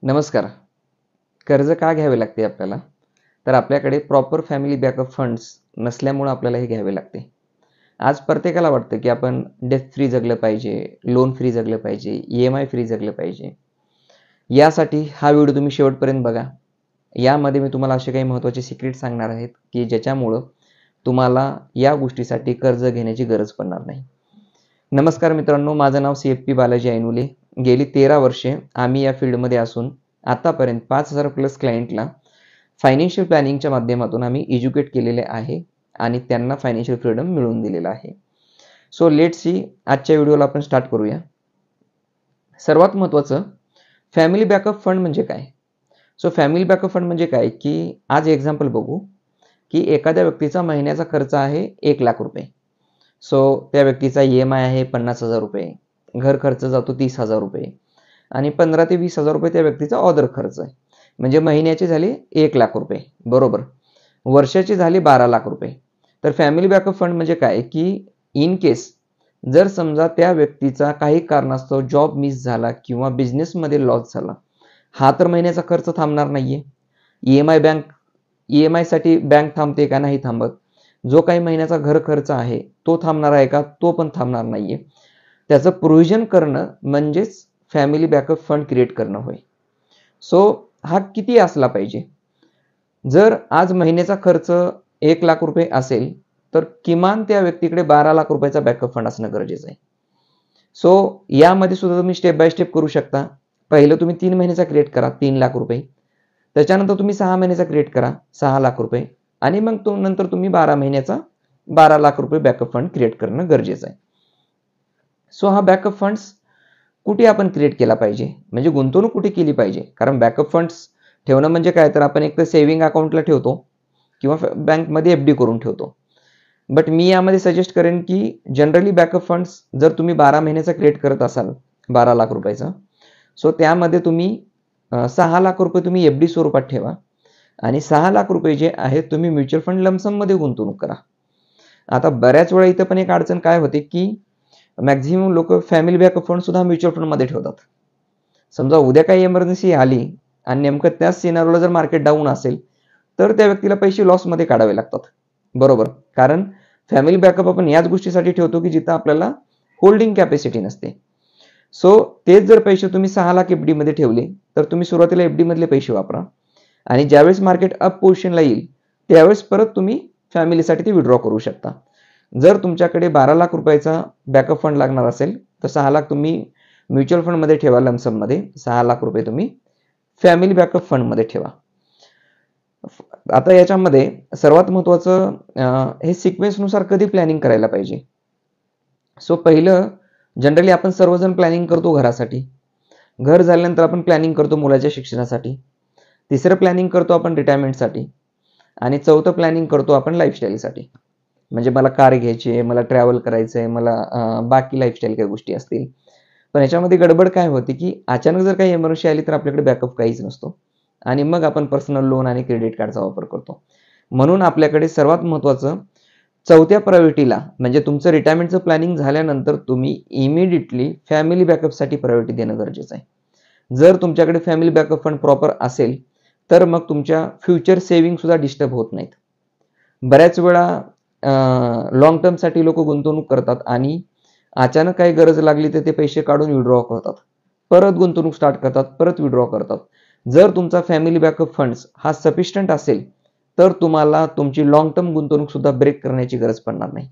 नमस्कार. कर्ज का घ्यावे लागते आपल्याला? तर आपल्याकडे प्रॉपर फॅमिली बॅकअप फंड्स नसल्यामुळं आपल्याला हे घ्यावे लागते. आज प्रत्येकाला वाटतं की आपण डेट फ्री जगलं पाहिजे, लोन फ्री जगलं पाहिजे, EMI फ्री जगलं पाहिजे. यासाठी हा व्हिडिओ तुम्ही शेवटपर्यंत बघा. यामध्ये मी तुम्हाला असे काही महत्त्वाचे सिक्रेट सांगणार आहेत की ज्याच्यामुळं तुम्हाला या गोष्टीसाठी कर्ज घेण्याची गरज पडणार नाही. नमस्कार मित्रांनो, माझं नाव CFP बालाजी ऐनुले. गेली 13 वर्षे आम्ही या फील्डमध्ये असून आतापर्यंत 5,000 प्लस क्लायंटला फायनान्शियल प्लॅनिंगच्या माध्यमातून आम्ही एज्युकेट केलेले आहे आणि त्यांना फायनान्शियल फ्रीडम मिळवून दिलेला आहे. सो लेट्स सी, आजच्या व्हिडिओला आपण स्टार्ट करूया. सर्वात महत्त्वाचं, फॅमिली बॅकअप फंड म्हणजे काय? सो फॅमिली बॅकअप फंड म्हणजे काय की आज एक्झाम्पल बघू की एखाद्या व्यक्तीचा महिन्याचा खर्च आहे 1,00,000 रुपये. सो त्या व्यक्तीचा EMI आहे 50,000 रुपये, घर खर्च जातो 30,000 रुपये आणि 15 ते 20,000 रुपये त्या व्यक्तीचा ऑदर खर्च आहे. म्हणजे महिन्याचे झाले 1,00,000 रुपये, बरोबर. वर्षाचे झाले 12,00,000 रुपये. तर फॅमिली बॅकअप फंड म्हणजे काय की इन केस जर समजा त्या व्यक्तीचा काही कारणास्तव जॉब मिस झाला किंवा बिझनेसमध्ये लॉस झाला, हा तर महिन्याचा खर्च थांबणार नाहीये. EMI साठी बँक थांबते का? नाही थांबत. जो काही महिन्याचा घर खर्च आहे तो थांबणार आहे का? तो पण थांबणार नाहीये. त्याचं प्रोव्हिजन करणं म्हणजेच फॅमिली बॅकअप फंड क्रिएट करणं होय. सो हा किती असला पाहिजे? जर आज महिन्याचा खर्च 1,00,000 रुपये असेल तर किमान त्या व्यक्तीकडे 12,00,000 रुपयाचा बॅकअप फंड असणं गरजेचं आहे. सो यामध्ये सुद्धा तुम्ही स्टेप बाय स्टेप करू शकता. पहिलं तुम्ही 3 महिन्याचा क्रिएट करा 3,00,000 रुपये. त्याच्यानंतर तुम्ही 6 महिन्याचा क्रिएट करा 6,00,000 रुपये आणि मग नंतर तुम्ही 12 महिन्याचा 12,00,000 रुपये बॅकअप फंड क्रिएट करणं गरजेचं आहे. सो हा बॅकअप फंड्स कुठे आपण क्रिएट केला पाहिजे? म्हणजे गुंतवणूक कुठे केली पाहिजे? कारण बॅकअप फंड्स ठेवणं म्हणजे काय, तर आपण एक तर सेव्हिंग अकाउंटला ठेवतो किंवा बँकमध्ये FD करून ठेवतो. बट मी यामध्ये सजेस्ट करेन की जनरली बॅकअप फंड्स जर तुम्ही 12 महिन्याचा क्रिएट करत असाल 12,00,000 रुपयाचा, सो त्यामध्ये तुम्ही 6,00,000 रुपये तुम्ही FD स्वरूपात ठेवा आणि 6,00,000 रुपये जे आहेत तुम्ही म्युच्युअल फंड लमसममध्ये गुंतवणूक करा. आता बऱ्याच वेळा इथं पण एक अडचण काय होते की मॅक्झिमम लोक फॅमिली बॅकअप फंड सुद्धा म्युच्युअल फंडमध्ये ठेवतात. समजा उद्या काही इमर्जन्सी आली आणि नेमकं त्याच सिनारिओला जर मार्केट डाऊन असेल तर त्या व्यक्तीला पैसे लॉसमध्ये काढावे लागतात, बरोबर. कारण फॅमिली बॅकअप आपण याच गोष्टीसाठी ठेवतो की जिथं आपल्याला होल्डिंग कॅपॅसिटी नसते. सो तेच जर पैसे तुम्ही 6,00,000 FD मध्ये ठेवले तर तुम्ही सुरुवातीला FD मधले पैसे वापरा आणि ज्यावेळेस मार्केट अप पोझिशनला येईल त्यावेळेस परत तुम्ही फॅमिलीसाठी ते विड्रॉ करू शकता. जर तुमच्याकडे 12,00,000 रुपयाचा बॅकअप फंड लागणार असेल तर 6,00,000 तुम्ही म्युच्युअल फंडमध्ये ठेवा लमसममध्ये, 6,00,000 रुपये तुम्ही फॅमिली बॅकअप फंडमध्ये ठेवा. आता याच्यामध्ये सर्वात महत्त्वाचं हे सिक्वेन्सनुसार कधी प्लॅनिंग करायला पाहिजे. सो पहिलं जनरली आपण सर्वजण प्लॅनिंग करतो घरासाठी. घर झाल्यानंतर आपण प्लॅनिंग करतो मुलाच्या शिक्षणासाठी. तिसरं प्लॅनिंग करतो आपण रिटायरमेंटसाठी आणि चौथं प्लॅनिंग करतो आपण लाईफस्टाईलसाठी. म्हणजे मला कार घ्यायची आहे, मला ट्रॅव्हल करायचं आहे, मला बाकी लाईफस्टाईल काही गोष्टी असतील. पण याच्यामध्ये गडबड काय होते की अचानक जर काही इमर्जन्सी आली तर आपल्याकडे बॅकअप काहीच नसतो आणि मग आपण पर्सनल लोन आणि क्रेडिट कार्डचा वापर करतो. म्हणून आपल्याकडे सर्वात महत्त्वाचं चौथ्या प्रायोरिटीला म्हणजे तुमचं रिटायरमेंटचं प्लॅनिंग झाल्यानंतर तुम्ही इमिडिएटली फॅमिली बॅकअपसाठी प्रायोरिटी देणं गरजेचं आहे. जर तुमच्याकडे फॅमिली बॅकअप फंड प्रॉपर असेल तर मग तुमच्या फ्युचर सेव्हिंग सुद्धा डिस्टर्ब होत नाहीत. बऱ्याच वेळा लॉंग टर्मसाठी लोक गुंतवणूक करतात आणि अचानक काही गरज लागली तर ते पैसे काढून विड्रॉ करतात, परत गुंतवणूक स्टार्ट करतात, परत विड्रॉ करतात. जर तुमचा फॅमिली बॅकअप फंड्स हा सफिशियंट असेल तर तुम्हाला तुमची लॉंग टर्म गुंतवणूक सुद्धा ब्रेक करण्याची गरज पडणार नाही.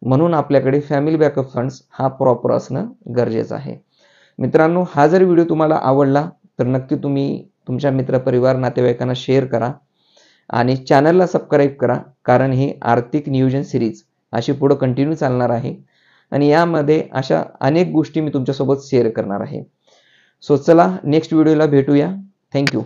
म्हणून आपल्याकडे फॅमिली बॅकअप फंड्स हा प्रॉपर असणं गरजेचं आहे. मित्रांनो, हा जर व्हिडिओ तुम्हाला आवडला तर नक्की तुम्ही तुमच्या मित्रपरिवार नातेवाईकांना शेअर करा आणि चॅनलला सबस्क्राईब करा, कारण ही आर्थिक नियोजन सिरीज अशी पुढे कंटिन्यू चालणार आहे आणि यामध्ये अशा अनेक गोष्टी मी तुमच्यासोबत शेअर करणार आहे. सो चला नेक्स्ट व्हिडिओला भेटूया. थँक्यू.